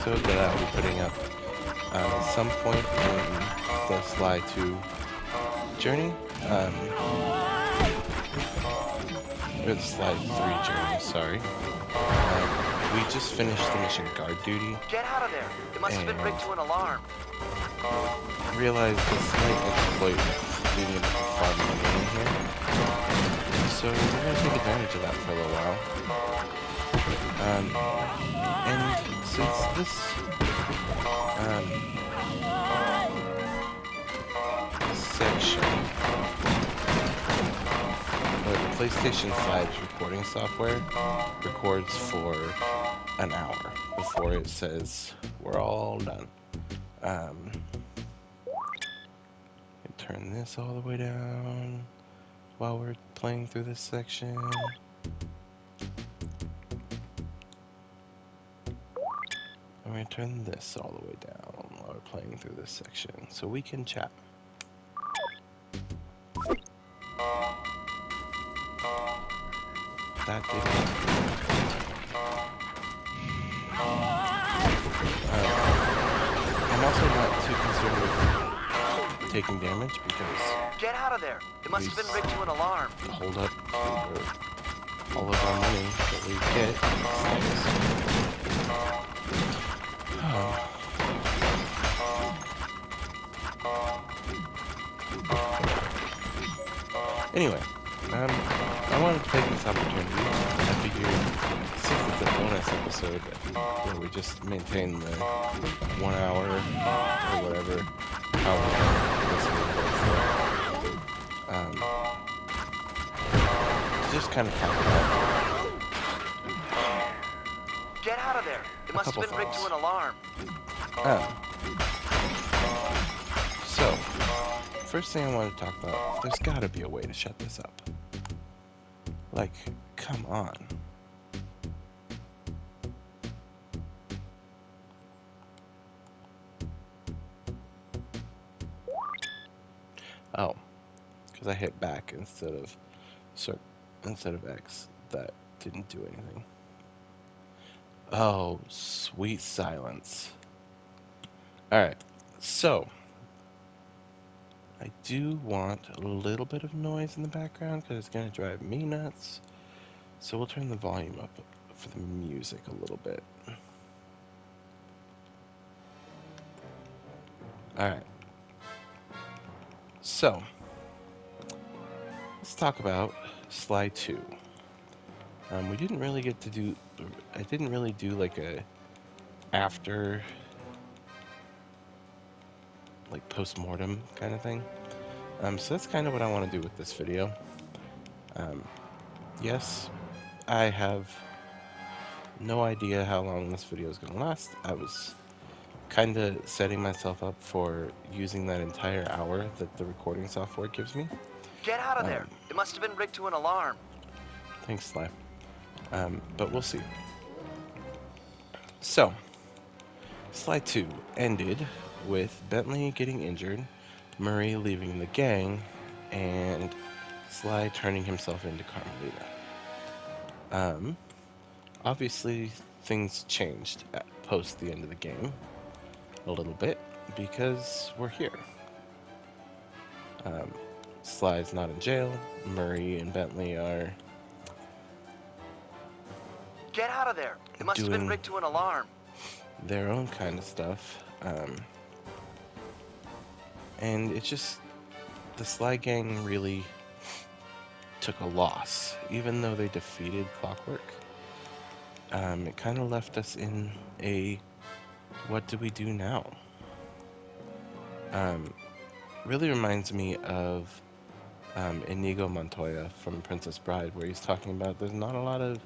episode that I'll be putting up at some point in the Sly 2 journey, or the Sly 3 journey, sorry. We just finished the mission guard duty Get out of there! It must have been rigged to an alarm. realized this might exploit being able to farm money in here. So we're going to take advantage of that for a little while. And since this section, the PlayStation 5's recording software records for an hour before it says we're all done. Turn this all the way down while we're playing through this section. I'm going to turn this all the way down while we're playing through this section so we can chat. That didn't. I'm also not too concerned with taking damage because Get out of there! It must have been rigged to an alarm. hold up all of our money that we get. Anyway, I wanted to take this opportunity. I figured since it's a bonus episode where we just maintain the 1 hour or whatever, how long this will go for. To just kind of talk about. Get out of there! It must have been rigged to an alarm. So, first thing I want to talk about, there's got to be a way to shut this up. Like, come on. Oh, because I hit back instead of X. That didn't do anything. Oh, sweet silence. Alright, so I do want a little bit of noise in the background because it's going to drive me nuts. So we'll turn the volume up for the music a little bit. Alright. So, let's talk about Sly 2. We didn't really get to do... I didn't really do like a after... like post-mortem kind of thing. So that's kind of what I want to do with this video. Yes, I have no idea how long this video is going to last. I was kind of setting myself up for using that entire hour that the recording software gives me. Get out of there! It must have been rigged to an alarm. Thanks, Sly. But we'll see. So, Sly 2 ended with Bentley getting injured, Murray leaving the gang, and Sly turning himself into Carmelita. Obviously, things changed post the end of the game a little bit because we're here. Sly's not in jail. Murray and Bentley are... Get out of there! It must have been rigged to an alarm. Their own kind of stuff. And it's just... the Sly gang really took a loss. Even though they defeated Clockwork, it kind of left us in a what do we do now? Really reminds me of Inigo Montoya from Princess Bride, where he's talking about there's not a lot of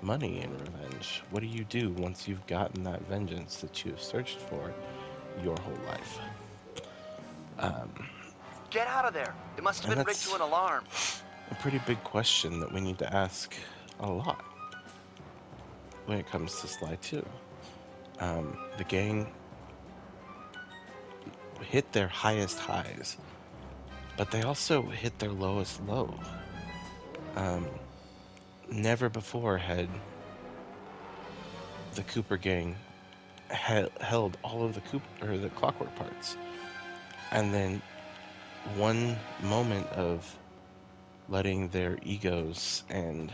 money in revenge. What do you do once you've gotten that vengeance that you have searched for your whole life? Get out of there! It must have been rigged to an alarm. A pretty big question that we need to ask a lot when it comes to Sly 2. The gang hit their highest highs, but they also hit their lowest low. Never before had the Cooper gang held all of the clockwork parts, and then one moment of letting their egos and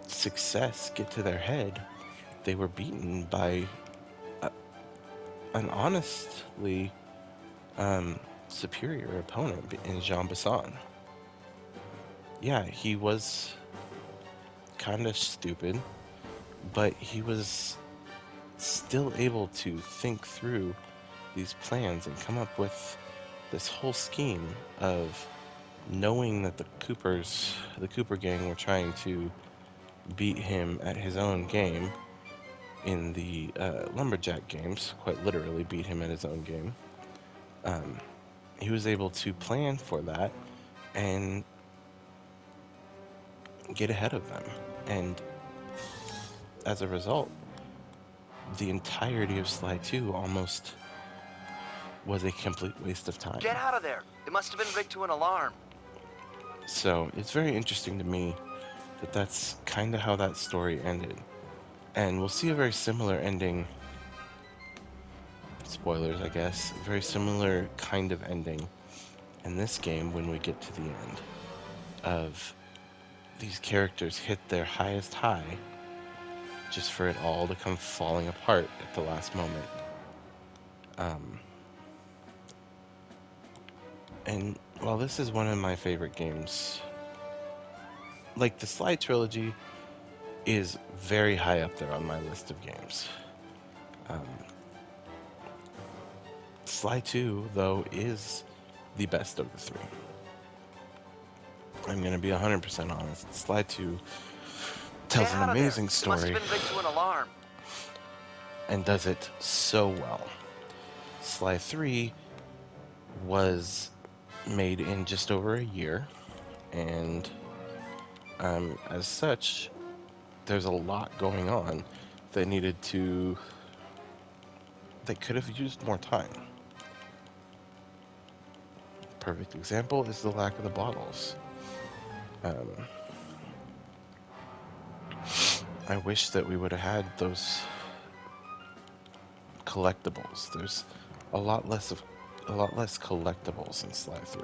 success get to their head, they were beaten by a, an honestly um, superior opponent in Jean Bisson. Yeah, he was kind of stupid, but he was still able to think through these plans and come up with this whole scheme of knowing that the Cooper gang were trying to beat him at his own game in the Lumberjack games, quite literally beat him at his own game. Um, he was able to plan for that and get ahead of them. And as a result, the entirety of Sly 2 almost was a complete waste of time. Get out of there. It must have been rigged to an alarm. So it's very interesting to me that that's kind of how that story ended. And we'll see a very similar ending, spoilers, I guess, a very similar kind of ending in this game when we get to the end of these characters hit their highest high just for it all to come falling apart at the last moment. Um, and while this is one of my favorite games, like the Sly trilogy is very high up there on my list of games. Um, Sly 2, though, is the best of the three. I'm going to be 100% honest. Sly 2 tells Get an out of there. amazing It must have story been rigged to an alarm. and does it so well. Sly 3 was made in just over a year, and as such, there's a lot going on that that could have used more time. Perfect example is the lack of the bottles. Um, I wish that we would have had those collectibles. There's a lot less collectibles in Sly 3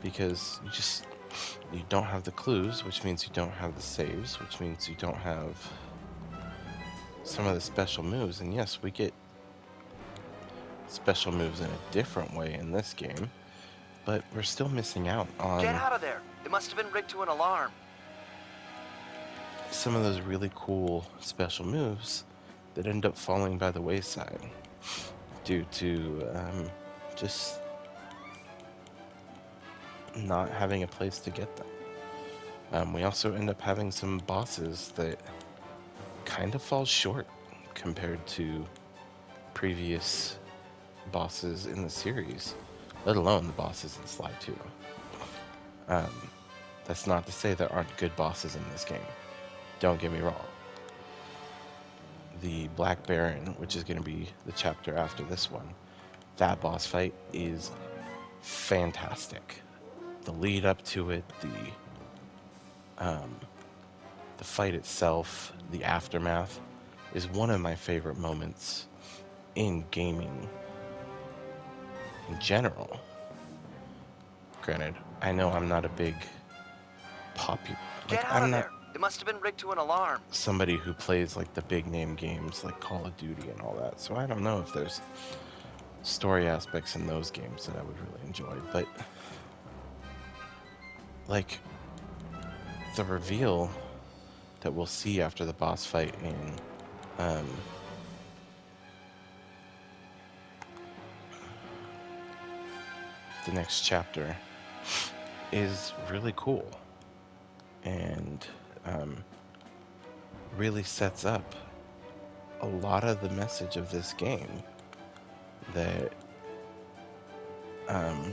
because you don't have the clues, which means you don't have the saves, which means you don't have some of the special moves. And yes, we get special moves in a different way in this game, but we're still missing out Get on out of there. It must have been rigged to an alarm. some of those really cool special moves that end up falling by the wayside due to just not having a place to get them. We also end up having some bosses that kind of fall short compared to previous bosses in the series, let alone the bosses in Sly 2. Um, that's not to say there aren't good bosses in this game. Don't get me wrong. The Black Baron, which is going to be the chapter after this one, that boss fight is fantastic. The lead up to it, the fight itself, the aftermath, is one of my favorite moments in gaming in general. Granted, I know I'm not a big Get out I'm of not there. It must have been rigged to an alarm. somebody who plays like the big name games like Call of Duty and all that. So I don't know if there's story aspects in those games that I would really enjoy, but like the reveal that we'll see after the boss fight in um, the next chapter is really cool and really sets up a lot of the message of this game that um,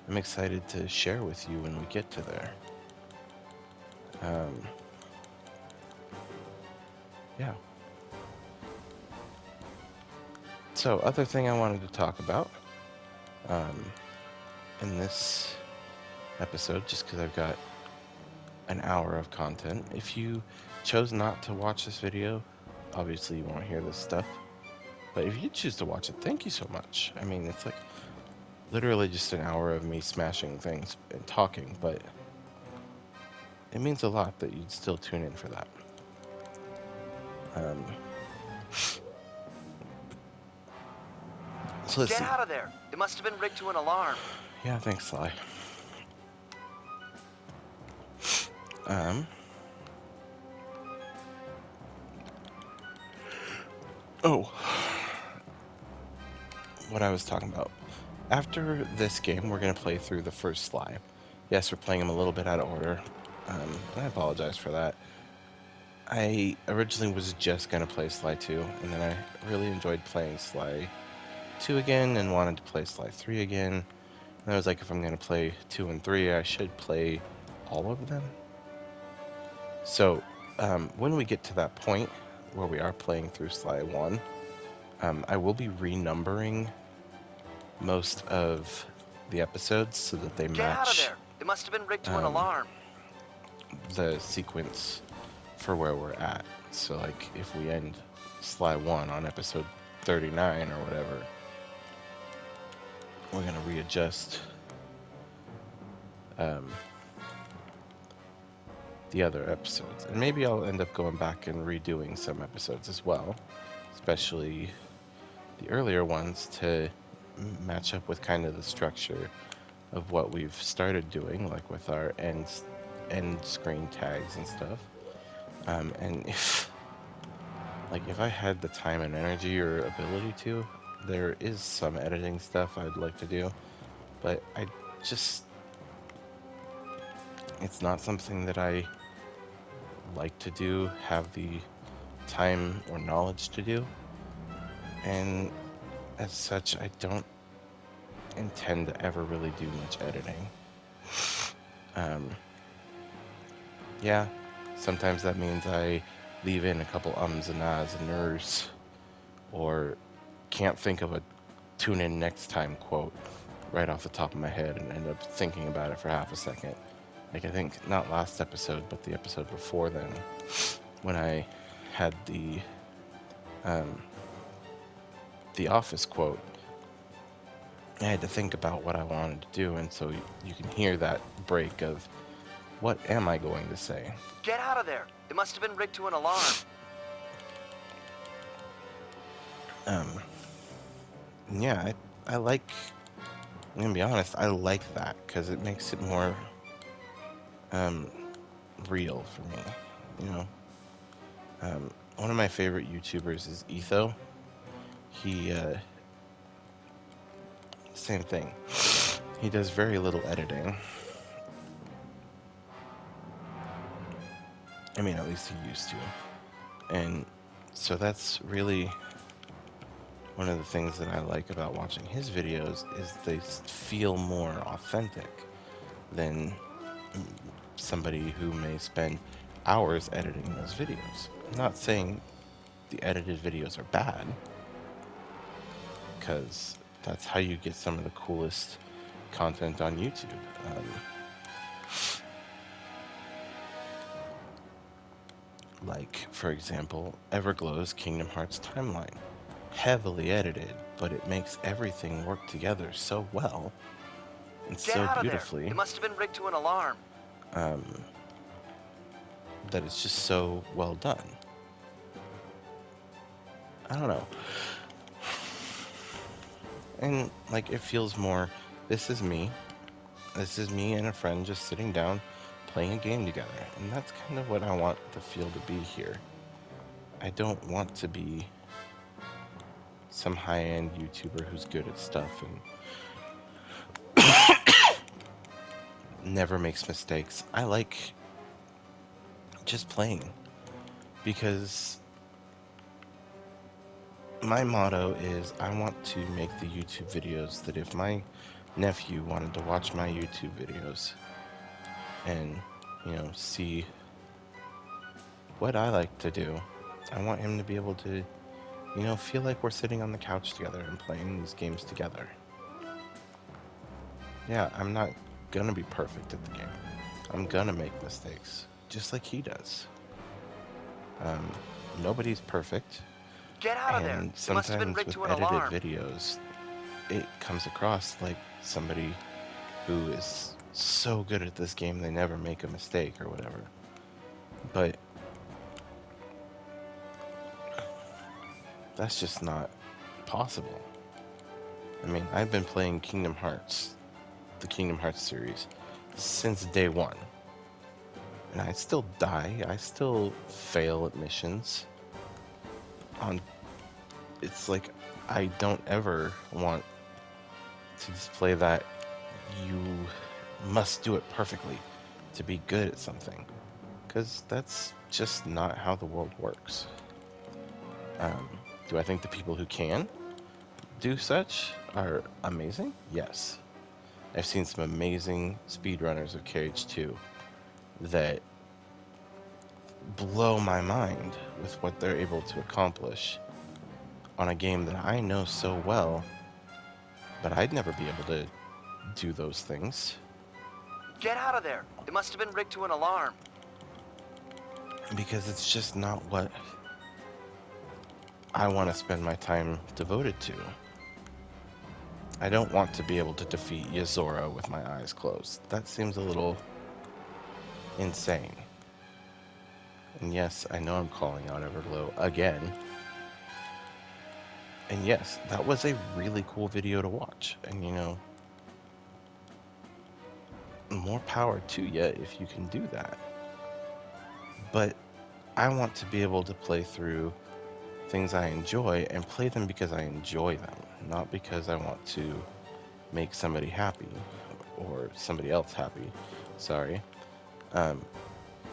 I'm excited to share with you when we get to there. Um, yeah. So, other thing I wanted to talk about um, in this episode, just because I've got an hour of content. If you chose not to watch this video, obviously you won't hear this stuff. But if you choose to watch it, thank you so much. I mean, it's like literally just an hour of me smashing things and talking, but it means a lot that you'd still tune in for that. So let's Get see. out of there. It must have been rigged to an alarm. Yeah, thanks, Sly. Oh, what I was talking about. After this game, we're going to play through the first Sly. Yes, we're playing them a little bit out of order. I apologize for that. I originally was just going to play Sly 2, and then I really enjoyed playing Sly 2 again and wanted to play Sly 3 again. And I was like, if I'm going to play 2 and 3, I should play all of them. So, when we get to that point where we are playing through Sly 1, I will be renumbering most of the episodes so that they Get out of match there. It must have been rigged to an alarm. the sequence for where we're at. So, like, if we end Sly 1 on episode 39 or whatever, we're going to readjust the other episodes. And maybe I'll end up going back and redoing some episodes as well, especially the earlier ones to match up with kind of the structure of what we've started doing, like with our end screen tags and stuff. And if I had the time and energy or ability to, there is some editing stuff I'd like to do, but it's not something that I like to do, have the time or knowledge to do, and as such, I don't intend to ever really do much editing. Yeah, sometimes that means I leave in a couple ums and ahs and ners, or can't think of a tune in next time quote right off the top of my head and end up thinking about it for half a second. Like, I think not last episode, but the episode before then, when I had the Office quote, I had to think about what I wanted to do, and so you can hear that break of, what am I going to say? Get out of there. It must have been rigged to an alarm. Yeah, I like, I'm gonna be honest, I like that, because it makes it more, real for me, you know? One of my favorite YouTubers is Etho. He, same thing. He does very little editing. I mean, at least he used to. And so that's really one of the things that I like about watching his videos, is they feel more authentic than somebody who may spend hours editing those videos. I'm not saying the edited videos are bad, because that's how you get some of the coolest content on YouTube. Like, for example, Everglow's Kingdom Hearts timeline. Heavily edited, but it makes everything work together so well and Get so out of there. beautifully It must have been rigged to an alarm. that it's just so well done. I don't know. And, like, it feels more, this is me. This is me and a friend just sitting down playing a game together. And that's kind of what I want the feel to be here. I don't want to be some high-end YouTuber who's good at stuff and never makes mistakes. I like just playing, because my motto is, I want to make the YouTube videos that if my nephew wanted to watch my YouTube videos and, see what I like to do, I want him to be able to, feel like we're sitting on the couch together and playing these games together. Yeah, I'm not gonna be perfect at the game. I'm gonna make mistakes, just like he does. Um, Nobody's perfect, Get out of there. and It must have been sometimes rigged with to an edited alarm. videos, it comes across like somebody who is so good at this game they never make a mistake or whatever. But that's just not possible. I mean, I've been playing Kingdom Hearts, the Kingdom Hearts series, since day one. And I still die, I still fail at missions. On It's like I don't ever want to display that you must do it perfectly to be good at something, because that's just not how the world works. Um, do I think the people who can do such are amazing? Yes. I've seen some amazing speedrunners of KH2 that blow my mind with what they're able to accomplish on a game that I know so well, but I'd never be able to do those things Get out of there. It must have been rigged to an alarm. because it's just not what I want to spend my time devoted to. I don't want to be able to defeat Yozora with my eyes closed. That seems a little insane. And yes, I know I'm calling out Everglow again. And yes, that was a really cool video to watch. And more power to you if you can do that. But I want to be able to play through things I enjoy and play them because I enjoy them, not because I want to make somebody happy or somebody else happy. Sorry. Um,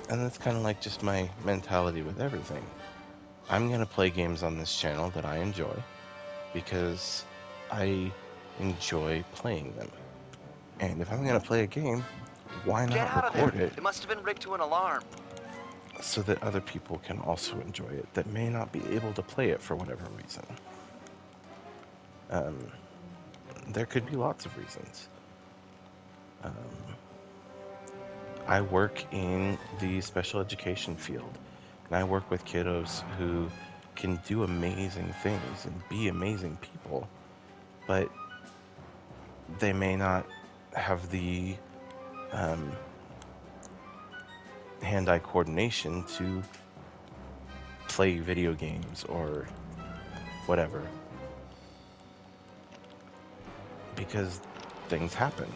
and that's kind of like just my mentality with everything. I'm going to play games on this channel that I enjoy because I enjoy playing them. And if I'm going to play a game, why Get not out of there. record it It must have been rigged to an alarm. so that other people can also enjoy it that may not be able to play it for whatever reason? Um, there could be lots of reasons. Um, I work in the special education field, and I work with kiddos who can do amazing things and be amazing people, but they may not have the um, hand-eye coordination to play video games or whatever, because things happen.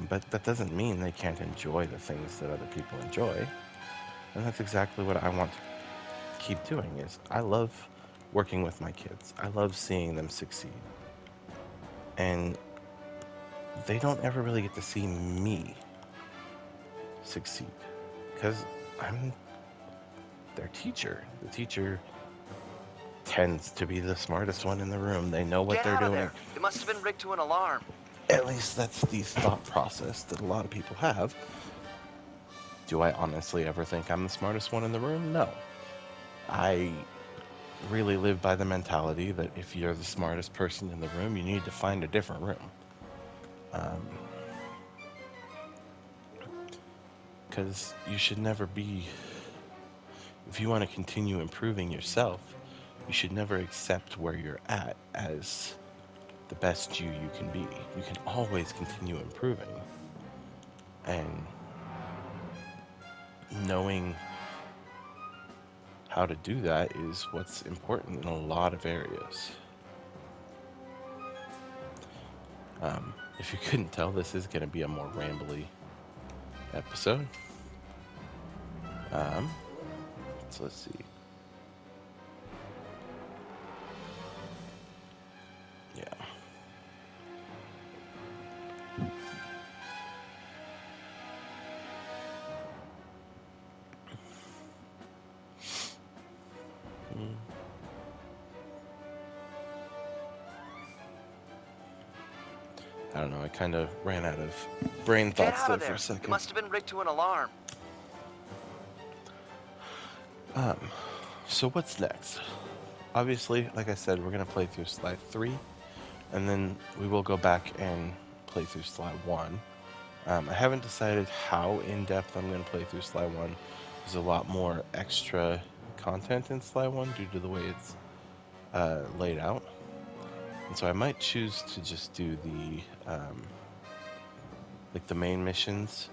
But that doesn't mean they can't enjoy the things that other people enjoy, and that's exactly what I want to keep doing. Is I love working with my kids. I love seeing them succeed, and they don't ever really get to see me succeed because I'm their teacher. The teacher tends to be the smartest one in the room. They know what Get they're out of doing. there. It must have been rigged to an alarm. At least that's the thought process that a lot of people have. Do I honestly ever think I'm the smartest one in the room? No. I really live by the mentality that if you're the smartest person in the room, you need to find a different room. Because you should never be, if you want to continue improving yourself, you should never accept where you're at as the best you can be. You can always continue improving. And knowing how to do that is what's important in a lot of areas. If you couldn't tell, this is going to be a more rambly episode. So let's see. Yeah. I don't know, I kind of ran out of brain Get thoughts out there of for a there. It second. must have been rigged to an alarm. So what's next? Obviously, like I said, we're going to play through slide 3, and then we will go back and play through slide 1. I haven't decided how in-depth I'm going to play through Sly 1. There's a lot more extra content in Sly 1 due to the way it's laid out. And so I might choose to just do the like the main missions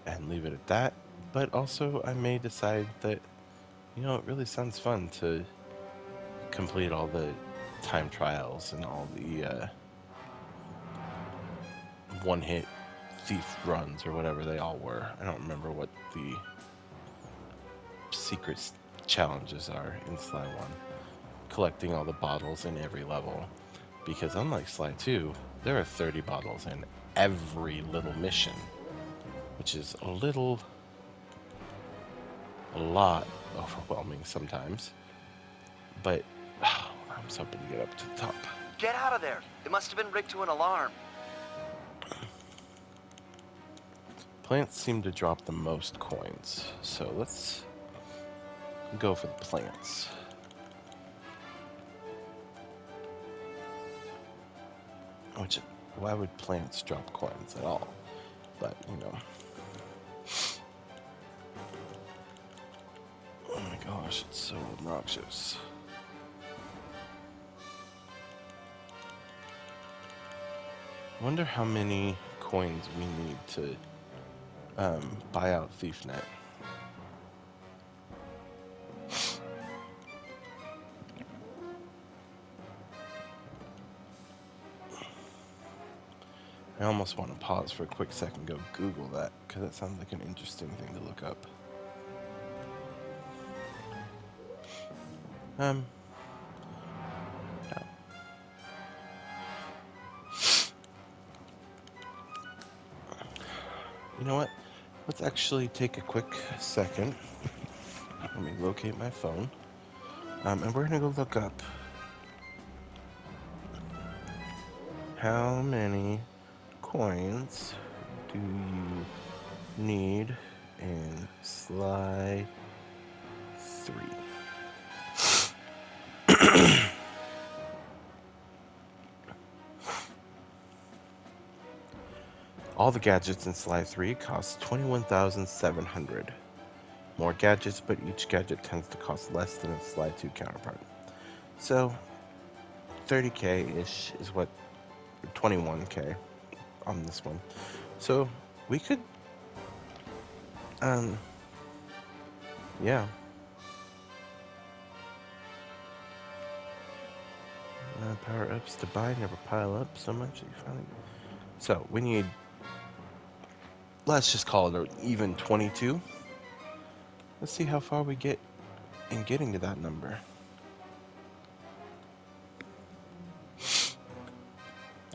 and leave it at that. But also I may decide that, it really sounds fun to complete all the time trials and all the one-hit thief runs or whatever they all were. I don't remember what the secret challenges are in Sly 1. Collecting all the bottles in every level. Because unlike Sly 2, there are 30 bottles in every little mission. Which is a lot overwhelming sometimes. But I'm just hoping to get up to the top. Get out of there. It must have been rigged to an alarm. Plants seem to drop the most coins, so let's go for the plants. Which, why would plants drop coins at all? But, oh my gosh, it's so obnoxious. I wonder how many coins we need to buy out ThiefNet. I almost want to pause for a quick second and go Google that, because that sounds like an interesting thing to look up. Yeah. You know what? Let's actually take a quick second. Let me locate my phone. And we're going to go look up how many coins do you need in Sly 3? All the gadgets in Sly 3 cost 21,700. More gadgets, but each gadget tends to cost less than its Sly 2 counterpart. So, 30k-ish is what, 21k on this one. So, we could, yeah. Power-ups to buy never pile up so much that you finally... So, we need, let's just call it an even 22. Let's see how far we get in getting to that number.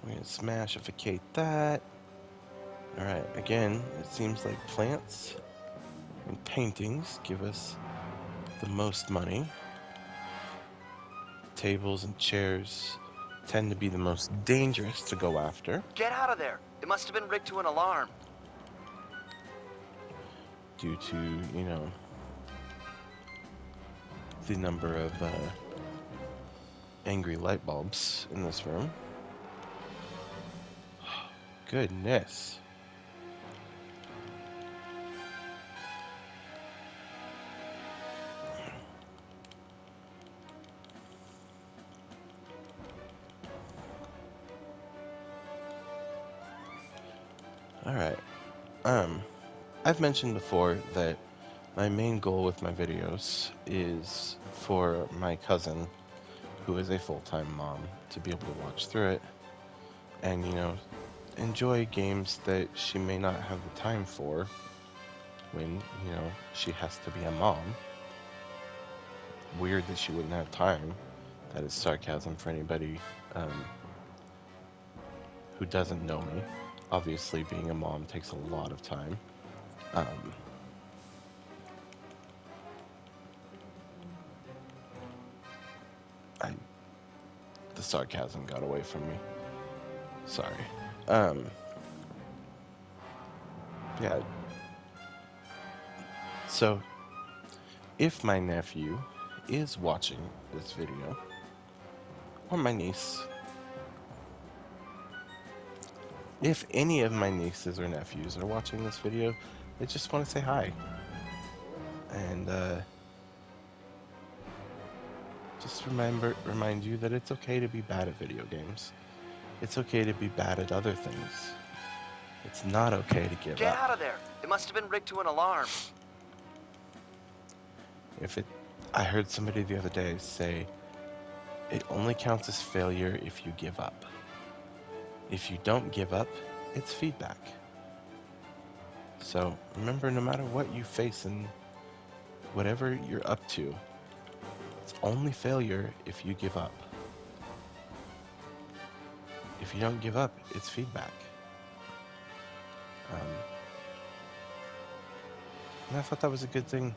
We're going to smashificate that. Alright, again, it seems like plants and paintings give us the most money. Tables and chairs tend to be the most dangerous to go after. Get out of there. It must have been rigged to an alarm. Due to, the number of angry light bulbs in this room. Goodness. Alright. I've mentioned before that my main goal with my videos is for my cousin, who is a full-time mom, to be able to watch through it and, enjoy games that she may not have the time for when, she has to be a mom. Weird that she wouldn't have time. That is sarcasm for anybody who doesn't know me. Obviously, being a mom takes a lot of time. The sarcasm got away from me. Sorry. Yeah. So, if my nephew is watching this video, or my niece, If any of my nieces or nephews are watching this video, they just want to say hi. And just remind you that it's okay to be bad at video games. It's okay to be bad at other things. It's not okay to give Get up. out of there. It must have been rigged to an alarm. I heard somebody the other day say, it only counts as failure if you give up. If you don't give up, it's feedback. So remember, no matter what you face and whatever you're up to, it's only failure if you give up. If you don't give up, it's feedback. And I thought that was a good thing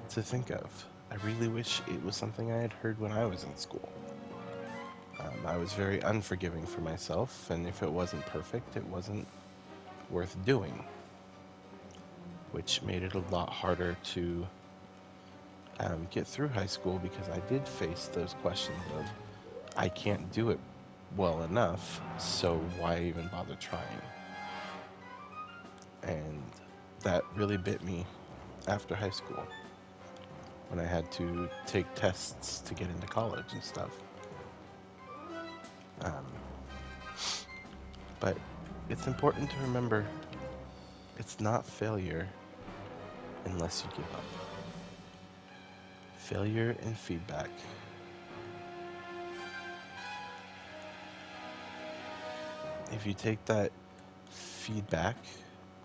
to think of. I really wish it was something I had heard when I was in school. I was very unforgiving for myself, and if it wasn't perfect, it wasn't worth doing, which made it a lot harder to get through high school because I did face those questions of, I can't do it well enough, so why even bother trying? And that really bit me after high school when I had to take tests to get into college and stuff. But it's important to remember it's not failure unless you give up. Failure and feedback. If you take that feedback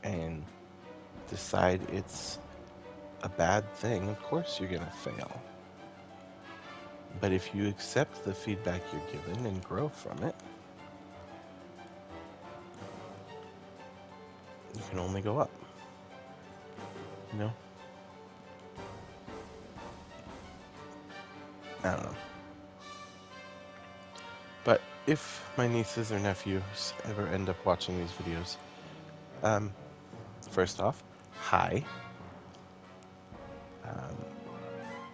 and decide it's a bad thing, of course you're going to fail. But if you accept the feedback you're given and grow from it, you can only go up. You know? I don't know. But if my nieces or nephews ever end up watching these videos, first off, hi.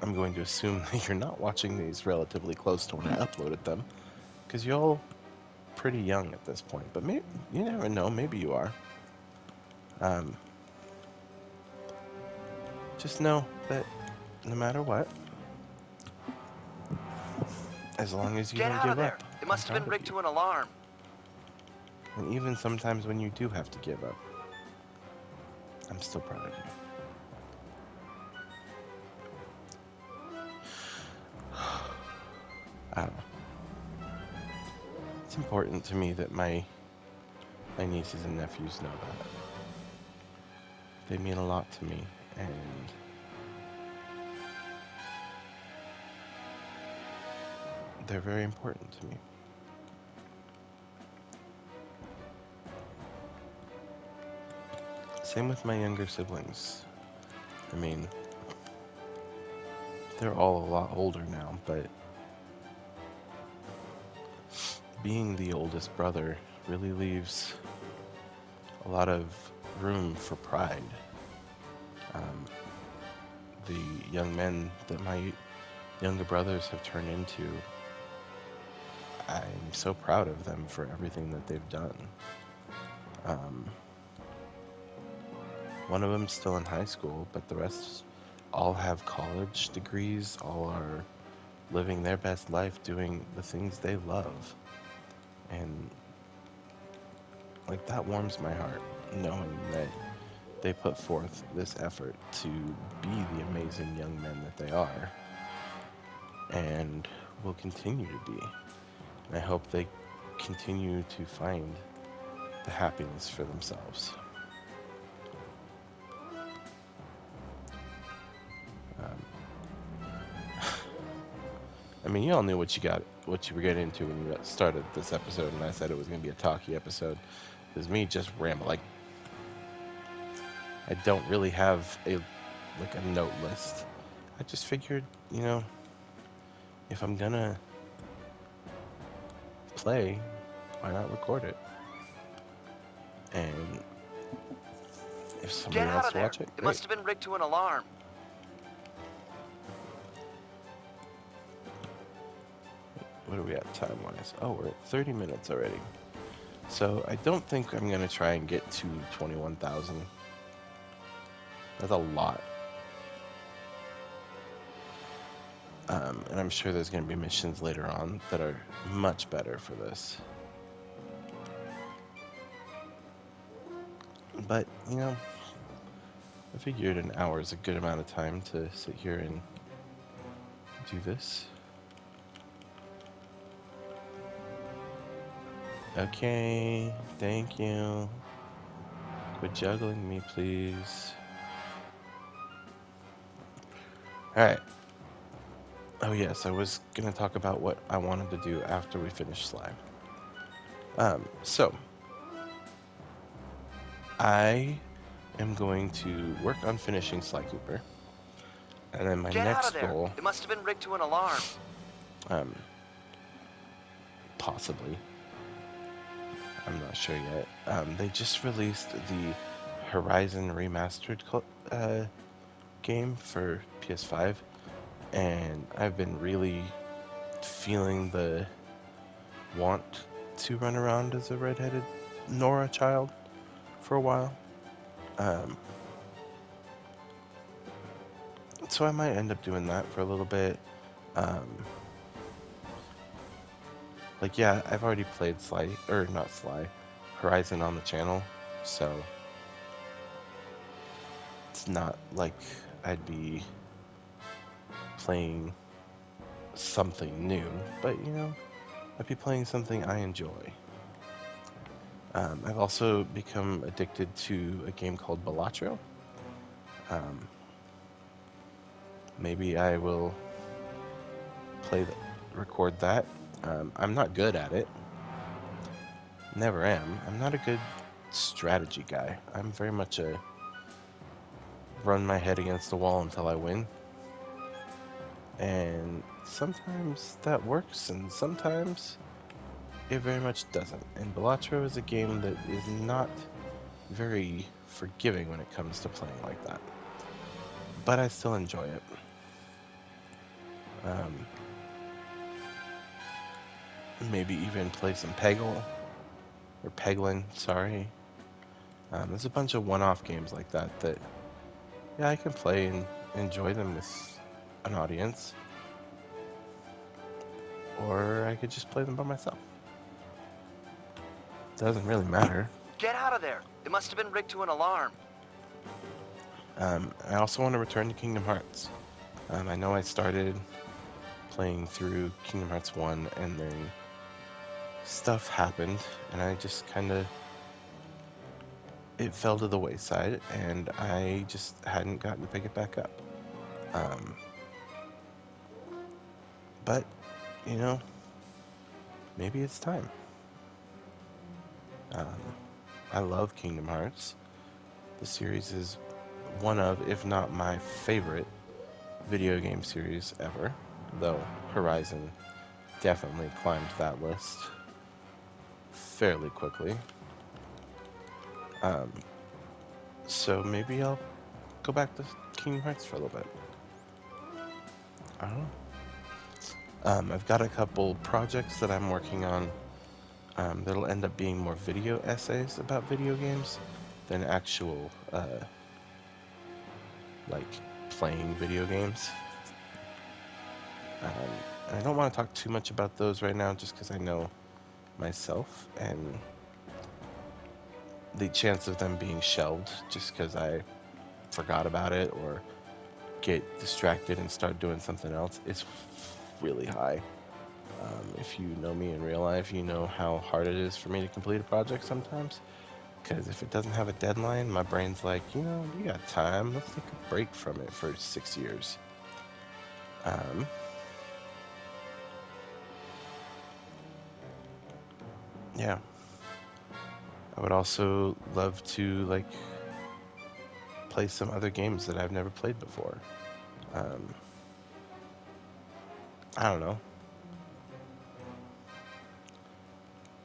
I'm going to assume that you're not watching these relatively close to when I uploaded them, because you're all pretty young at this point. But maybe, you never know, maybe you are. Just know that no matter what, as long as you Get don't out of give there. up, It I'm must have proud been of rigged you. to an alarm. And even sometimes when you do have to give up, I'm still proud of you. I don't know. It's important to me that my nieces and nephews know that. They mean a lot to me, and they're very important to me. Same with my younger siblings. I mean, they're all a lot older now, but being the oldest brother really leaves a lot of room for pride. The young men that my younger brothers have turned into, I'm so proud of them for everything that they've done. One of them's still in high school, but the rest all have college degrees, all are living their best life doing the things they love. And like that warms my heart, knowing that they put forth this effort to be the amazing young men that they are and will continue to be. And I hope they continue to find the happiness for themselves. I mean, you all knew what you were getting into when you started this episode, and I said it was going to be a talky episode. It was me just rambling. I don't really have a note list. I just figured, if I'm gonna play, why not record it? And if Get somebody out wants of to there. watch it, It great. must have been rigged to an alarm. What are we at time-wise? Oh, we're at 30 minutes already. So I don't think I'm going to try and get to 21,000. That's a lot. And I'm sure there's going to be missions later on that are much better for this. But, you know, I figured an hour is a good amount of time to sit here and do this. Okay, thank you. Quit juggling me, please. Alright. Oh yes, I was going to talk about what I wanted to do after we finish Sly. So, I am going to work on finishing Sly Cooper. And then my Get out of next there. goal, It must have been rigged to an alarm. possibly, I'm not sure yet. They just released the Horizon Remastered game for PS5, and I've been really feeling the want to run around as a redheaded Nora child for a while. So I might end up doing that for a little bit. Like, yeah, I've already played Sly, or not Sly, Horizon on the channel, so it's not like I'd be playing something new, but you know, I'd be playing something I enjoy. I've also become addicted to a game called Balatro. Maybe I will record that. I'm not good at it. Never am. I'm not a good strategy guy. I'm very much a run my head against the wall until I win. And sometimes that works, and sometimes it very much doesn't. And Balatro is a game that is not very forgiving when it comes to playing like that. But I still enjoy it. Maybe even play some Peggle, or Peglin, sorry. There's a bunch of one-off games like that yeah, I can play and enjoy them with an audience. Or I could just play them by myself. Doesn't really matter. Get out of there. It must have been rigged to an alarm. I also want to return to Kingdom Hearts. I know I started playing through Kingdom Hearts 1 and then stuff happened and I just kind of, it fell to the wayside and I just hadn't gotten to pick it back up. But, you know, maybe it's time. I love Kingdom Hearts. The series is one of, if not my favorite, video game series ever, though Horizon definitely climbed that list fairly quickly. So maybe I'll go back to Kingdom Hearts for a little bit. I don't know. I've got a couple projects that I'm working on that'll end up being more video essays about video games than actual, like, playing video games. And I don't want to talk too much about those right now just because I know myself and the chance of them being shelved just because I forgot about it or get distracted and start doing something else is really high. If you know me in real life, you know how hard it is for me to complete a project sometimes. Because if it doesn't have a deadline, my brain's like, you know, you got time. Let's take a break from it for 6 years. Yeah. I would also love to, like, play some other games that I've never played before. I don't know.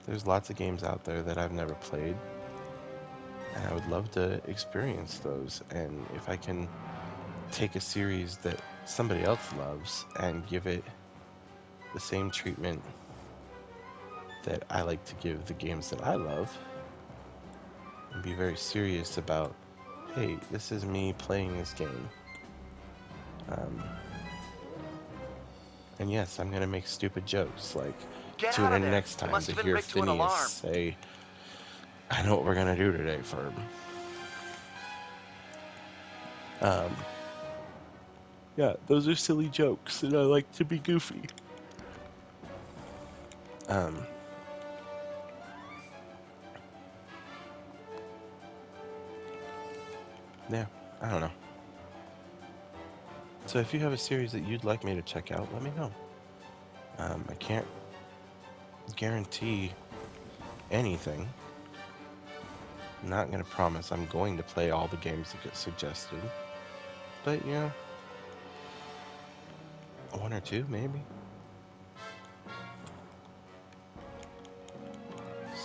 There's lots of games out there that I've never played, and I would love to experience those. And if I can take a series that somebody else loves and give it the same treatment that I like to give the games that I love and be very serious about, hey, this is me playing this game. And yes, I'm gonna make stupid jokes, like Get tune out of in there. next It time must to have been hear rigged to an Phineas alarm. say, I know what we're gonna do today, Ferb. Um, yeah, those are silly jokes, and I like to be goofy. Um, yeah, I don't know. So if you have a series that you'd like me to check out, let me know. I can't guarantee anything. I'm not going to promise I'm going to play all the games that get suggested. But, you know, one or two, maybe.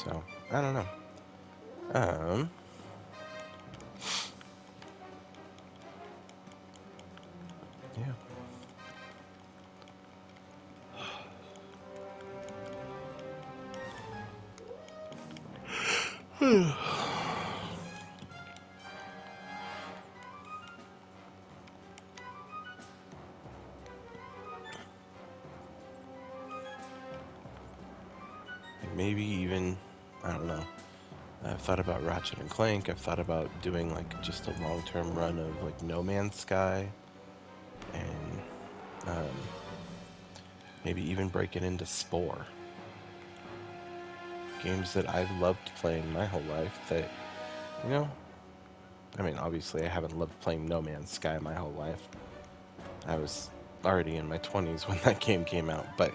So, I don't know. Yeah. Maybe even, I don't know. I've thought about Ratchet and Clank. I've thought about doing like just a long-term run of like No Man's Sky, and maybe even break it into Spore. Games that I've loved playing my whole life that, you know, I mean, obviously I haven't loved playing No Man's Sky my whole life. I was already in my 20s when that game came out, but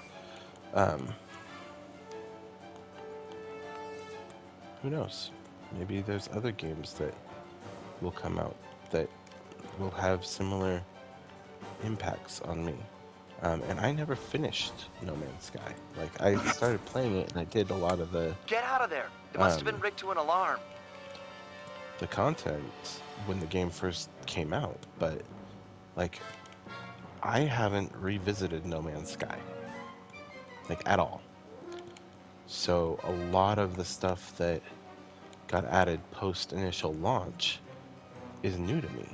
who knows? Maybe there's other games that will come out that will have similar impacts on me. And I never finished No Man's Sky. Like, I started playing it and I did a lot of Get out of there. It must have been rigged to an alarm. the content when the game first came out, but like, I haven't revisited No Man's Sky, like, at all. So a lot of the stuff that got added post initial launch is new to me.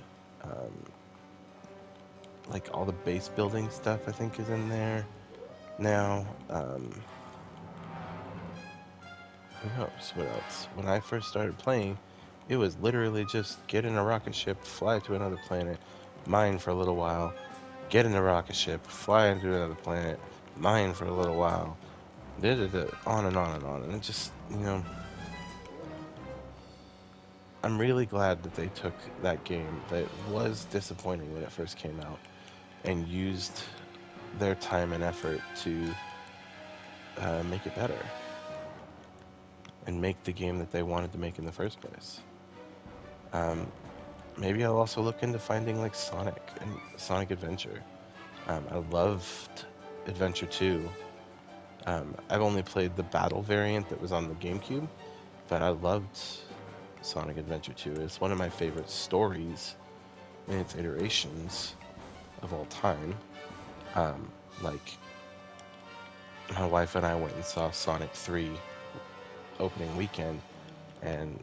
Like all the base building stuff, I think, is in there now. Who knows what else? When I first started playing, it was literally just get in a rocket ship, fly to another planet, mine for a little while, get in a rocket ship, fly into another planet, mine for a little while, on and on and on. And it just, you know, I'm really glad that they took that game that was disappointing when it first came out and used their time and effort to make it better and make the game that they wanted to make in the first place. Maybe I'll also look into finding like Sonic and Sonic Adventure. I loved Adventure 2. I've only played the battle variant that was on the GameCube, but I loved Sonic Adventure 2. It's one of my favorite stories in its iterations of all time. Like, my wife and I went and saw Sonic 3 opening weekend, and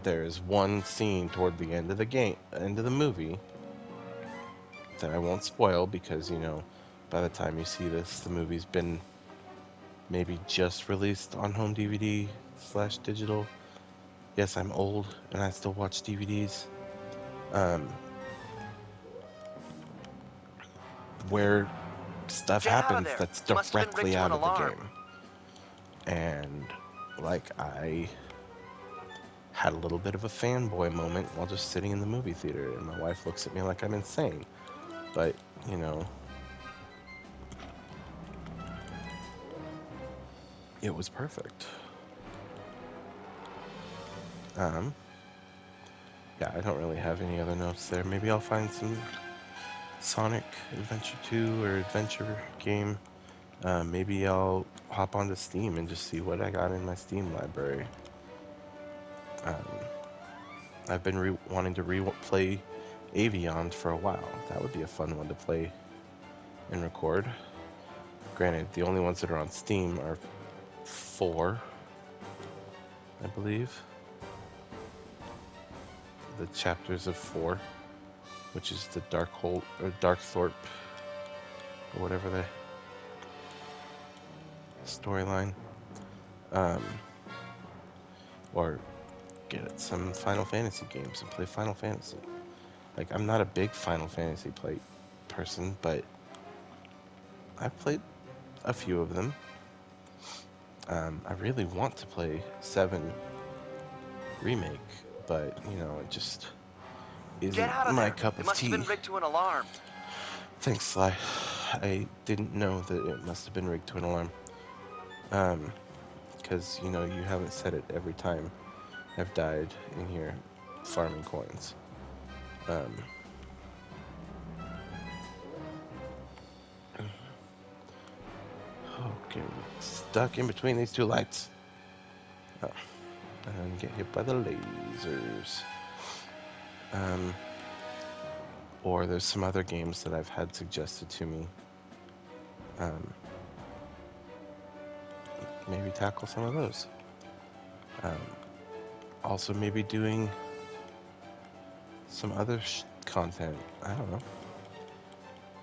there's one scene toward the end of the movie, that I won't spoil because, you know, by the time you see this, the movie's been maybe just released on home DVD/digital. Yes, I'm old and I still watch DVDs. Where stuff Get out of happens there. that's It must have been rigged directly to an out of the alarm. game. And, like, I had a little bit of a fanboy moment while just sitting in the movie theater, and my wife looks at me like I'm insane. But, you know, it was perfect. Yeah, I don't really have any other notes there. Maybe I'll find some Sonic Adventure 2 or Adventure game. Maybe I'll hop onto Steam and just see what I got in my Steam library. I've been wanting to replay Avion for a while. That would be a fun one to play and record. Granted, the only ones that are on Steam are 4, I believe. The chapters of 4, which is the Darkhold or Darkthorpe or whatever the storyline. Or get some Final Fantasy games and play Final Fantasy. Like, I'm not a big Final Fantasy person, but I've played a few of them. I really want to play 7 Remake, but, it just Get isn't out of my there. cup It of must have tea. been rigged to an alarm. Thanks, Sly. I didn't know that it must have been rigged to an alarm. Because, you haven't said it every time I've died in here farming coins. Okay, stuck in between these two lights. Oh, and get hit by the lasers. Or there's some other games that I've had suggested to me. Maybe tackle some of those. Also, maybe doing some other content. I don't know.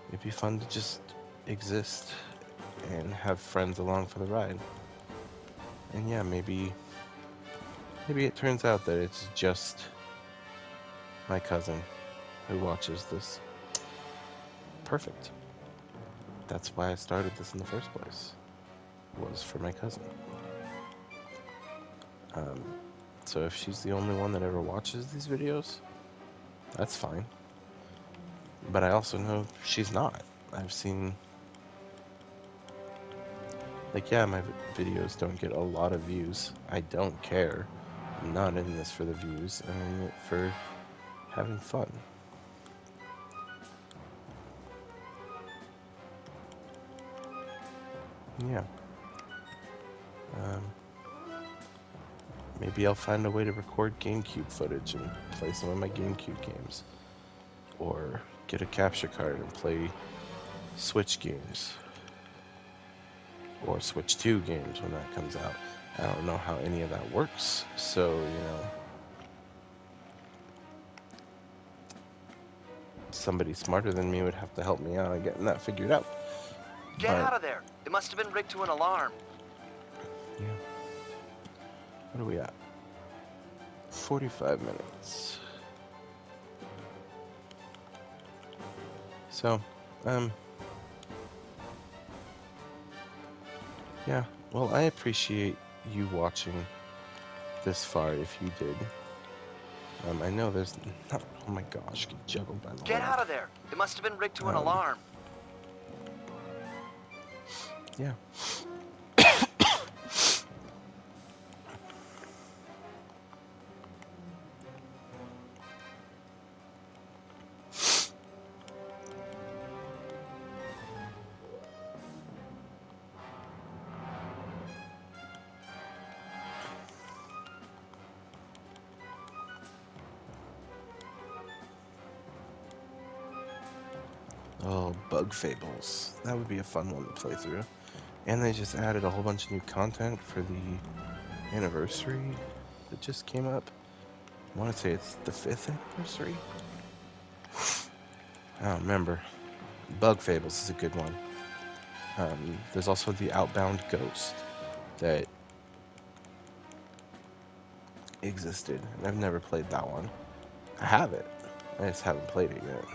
It'd be fun to just exist and have friends along for the ride. And yeah, maybe it turns out that it's just my cousin who watches this. Perfect. That's why I started this in the first place. Was for my cousin. So if she's the only one that ever watches these videos, that's fine. But I also know she's not. I've seen, yeah, my videos don't get a lot of views. I don't care. I'm not in this for the views. I'm in it for having fun. Yeah. Maybe I'll find a way to record GameCube footage and play some of my GameCube games. Or get a capture card and play Switch games. Or Switch 2 games when that comes out. I don't know how any of that works, so, somebody smarter than me would have to help me out on getting that figured out. Get out of there. It must have been rigged to an alarm. Yeah. What are we at? 45 minutes. So, yeah. Well, I appreciate you watching this far if you did. I know there's not. Oh my gosh, get juggled by the Get whole. out of there. It must have been rigged to an alarm. Yeah. Oh, Bug Fables. That would be a fun one to play through. And they just added a whole bunch of new content for the anniversary that just came up. I want to say it's the 5th anniversary. I don't remember. Bug Fables is a good one. There's also the Outbound Ghost that existed, and I've never played that one. I have it. I just haven't played it yet.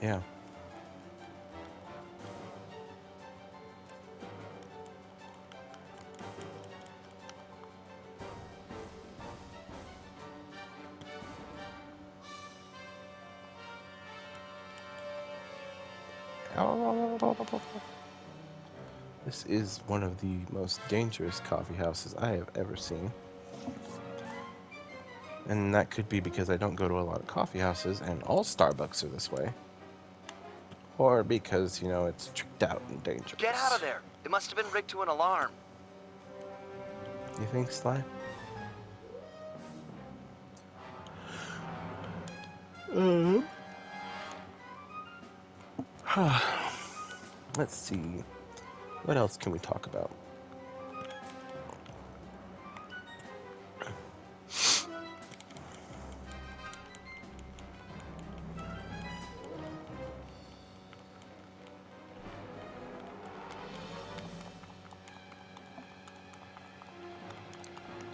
Yeah. This is one of the most dangerous coffee houses I have ever seen. And that could be because I don't go to a lot of coffee houses, and all Starbucks are this way. Or because, it's tricked out and dangerous. Get out of there. It must have been rigged to an alarm. You think, Sly? Let's see. What else can we talk about?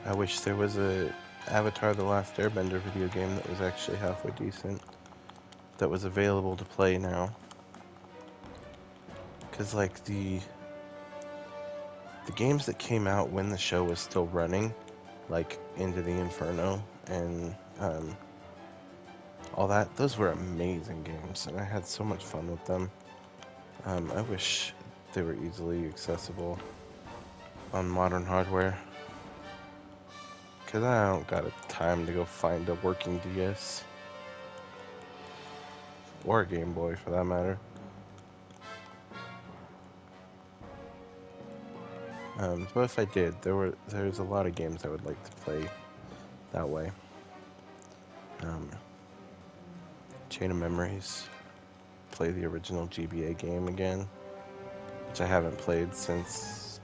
I wish there was a Avatar: The Last Airbender video game that was actually halfway decent, that was available to play now. Because, like, the games that came out when the show was still running, like Into the Inferno and all that, those were amazing games, and I had so much fun with them. I wish they were easily accessible on modern hardware, because I don't got a time to go find a working DS, or a Game Boy for that matter. But if I did, there's a lot of games I would like to play that way. Chain of Memories, play the original GBA game again, which I haven't played since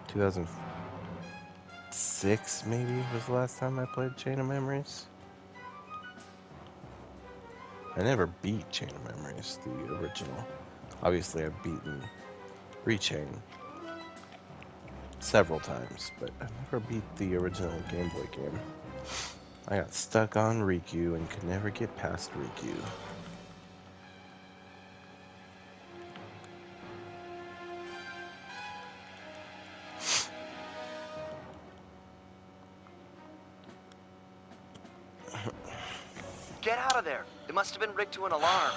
2006, maybe, was the last time I played Chain of Memories. I never beat Chain of Memories, the original. Obviously, I've beaten Rechain several times, but I never beat the original Game Boy game. I got stuck on Riku and could never get past Riku. Get out of there. It must have been rigged to an alarm.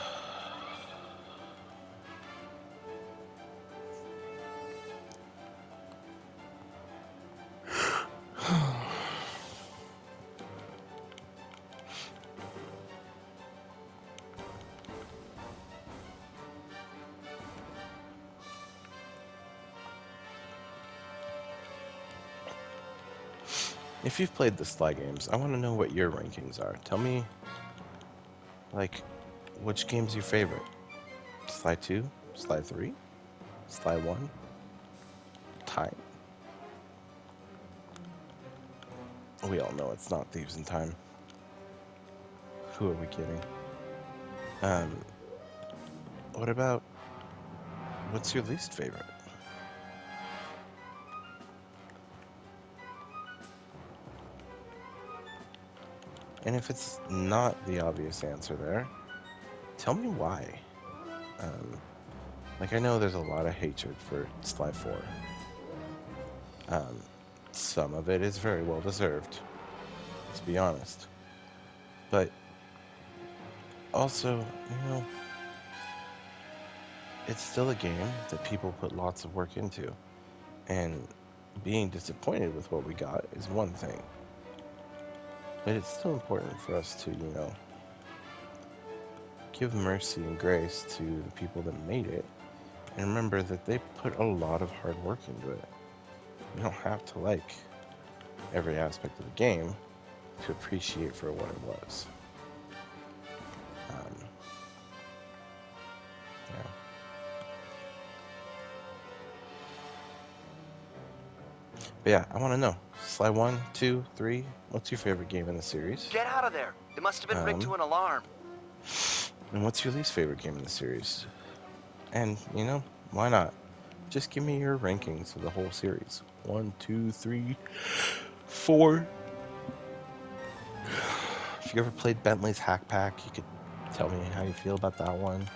If you've played the Sly games, I want to know what your rankings are. Tell me, like, which game's your favorite? Sly 2? Sly 3? Sly 1? Time? We all know it's not Thieves in Time. Who are we kidding? What about, what's your least favorite? And if it's not the obvious answer there, tell me why. Like, I know there's a lot of hatred for Sly 4. Some of it is very well deserved, let's be honest. But also, it's still a game that people put lots of work into. And being disappointed with what we got is one thing. But it's still important for us to, give mercy and grace to the people that made it. And remember that they put a lot of hard work into it. You don't have to like every aspect of the game to appreciate for what it was. Yeah. But yeah, I want to know. Sly 1, 2, 3, what's your favorite game in the series? Get out of there. It must have been rigged to an alarm. And what's your least favorite game in the series? And, why not? Just give me your rankings of the whole series. 1, 2, 3, 4. If you ever played Bentley's Hack Pack, you could tell me how you feel about that one.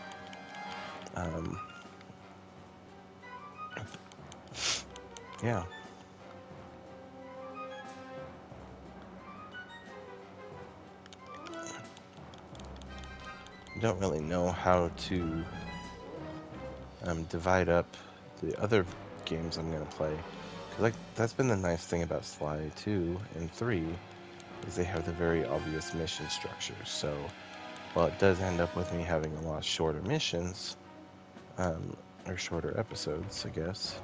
Yeah. I don't really know how to divide up the other games I'm going to play. Because that's been the nice thing about Sly 2 and 3, is they have the very obvious mission structure. So while it does end up with me having a lot shorter missions, or shorter episodes, I guess,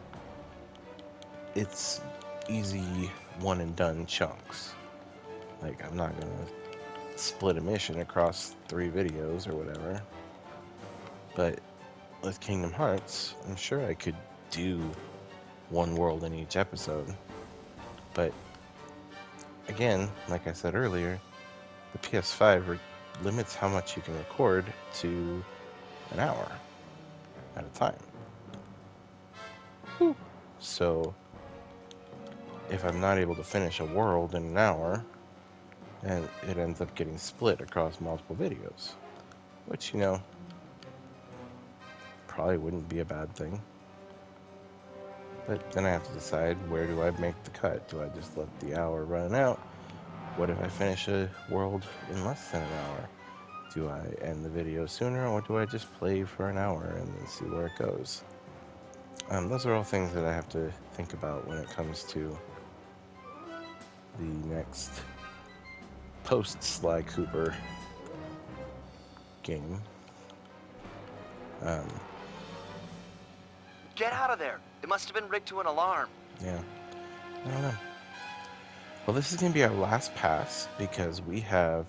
it's easy one and done chunks. Like, I'm not gonna split a mission across 3 videos or whatever. But with Kingdom Hearts, I'm sure I could do one world in each episode. But again, like I said earlier, the PS5 limits how much you can record to an hour at a time. Whew. So if I'm not able to finish a world in an hour, and it ends up getting split across multiple videos, which, you know, probably wouldn't be a bad thing. But then I have to decide, where do I make the cut? Do I just let the hour run out? What if I finish a world in less than an hour? Do I end the video sooner, or do I just play for an hour and then see where it goes? Those are all things that I have to think about when it comes to the next post-Sly Cooper game. Get out of there. It must have been rigged to an alarm. Yeah, I don't know. Well, this is going to be our last pass because we have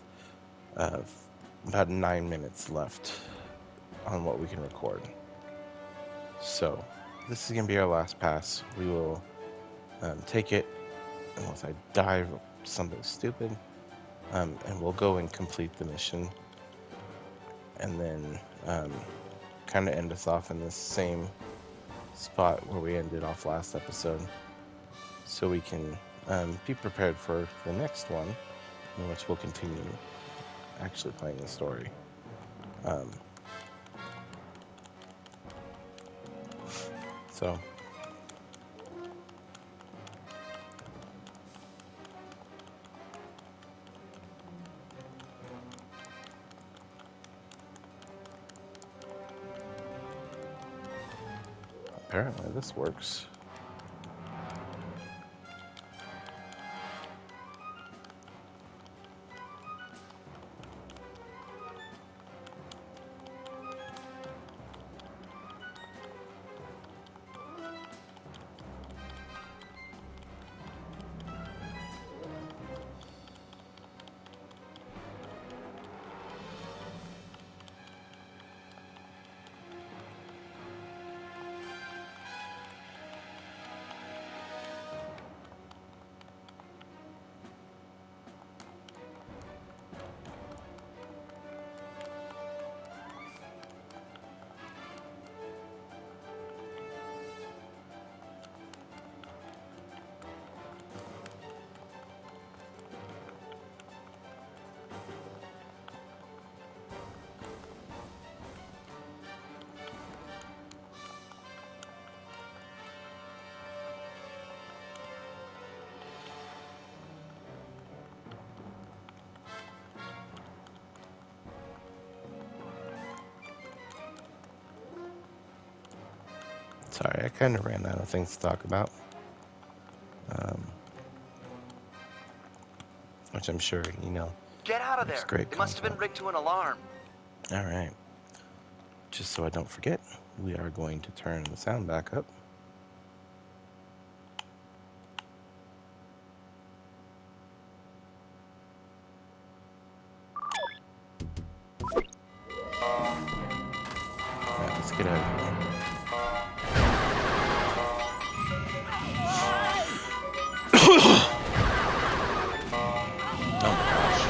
about 9 minutes left on what we can record. So, this is going to be our last pass. We will take it, unless I die of something stupid, and we'll go and complete the mission, and then kind of end us off in this same spot where we ended off last episode, so we can be prepared for the next one, in which we'll continue actually playing the story. So apparently this works. Sorry, I kind of ran out of things to talk about. Which I'm sure, you know. Get out of It's there. great It must have been content. rigged to an alarm. Alright. Just so I don't forget, we are going to turn the sound back up. Alright, let's get out of here. Oh my gosh.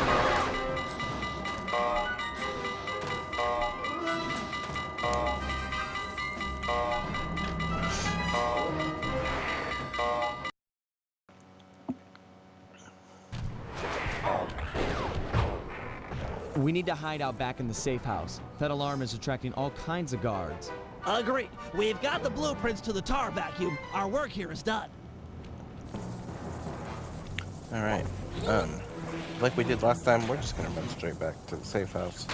We need to hide out back in the safe house. That alarm is attracting all kinds of guards. Agreed. We've got the blueprints to the tar vacuum. Our work here is done. Alright. Like we did last time, we're just gonna run straight back to the safe house.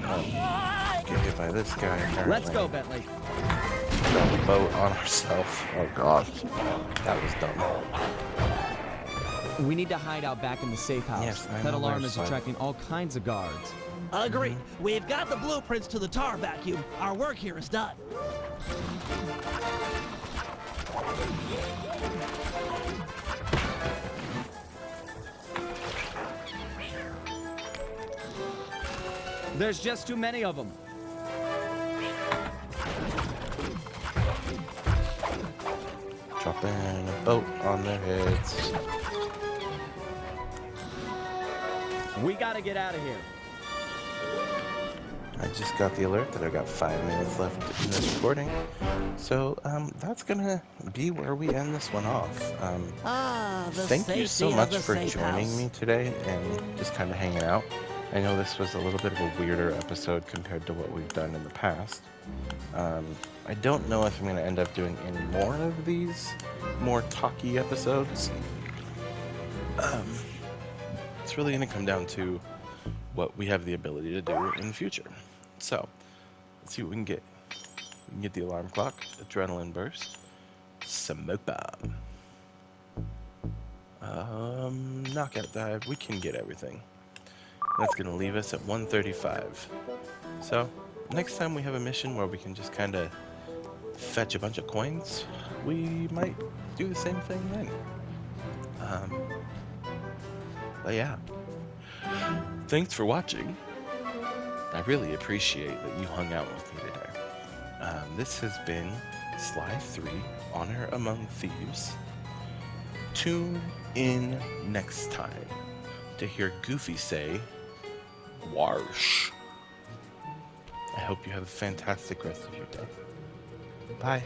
Get hit by this guy, apparently. Let's go, Bentley. Drop a boat on ourselves. Oh gosh. That was dumb. We need to hide out back in the safe house. Yes, I that know alarm where's is fine. attracting all kinds of guards. Agreed. We've got the blueprints to the tar vacuum. Our work here is done. There's just too many of them. dropping a boat on their heads. We gotta get out of here. I just got the alert that I've got 5 minutes left in this recording. So, that's gonna be where we end this one off. The Thank you so safety of much the for safe joining house. me today and just kind of hanging out. I know this was a little bit of a weirder episode compared to what we've done in the past. I don't know if I'm going to end up doing any more of these more talky episodes. It's really going to come down to what we have the ability to do in the future. So, let's see what we can get. We can get the alarm clock, adrenaline burst, smoke bomb, knockout dive. We can get everything. That's going to leave us at 135. So, next time we have a mission where we can just kind of fetch a bunch of coins, we might do the same thing then. But yeah, thanks for watching. I really appreciate that you hung out with me today. This has been Sly 3, Honor Among Thieves. Tune in next time to hear Goofy say, Warsh. I hope you have a fantastic rest of your day. Bye.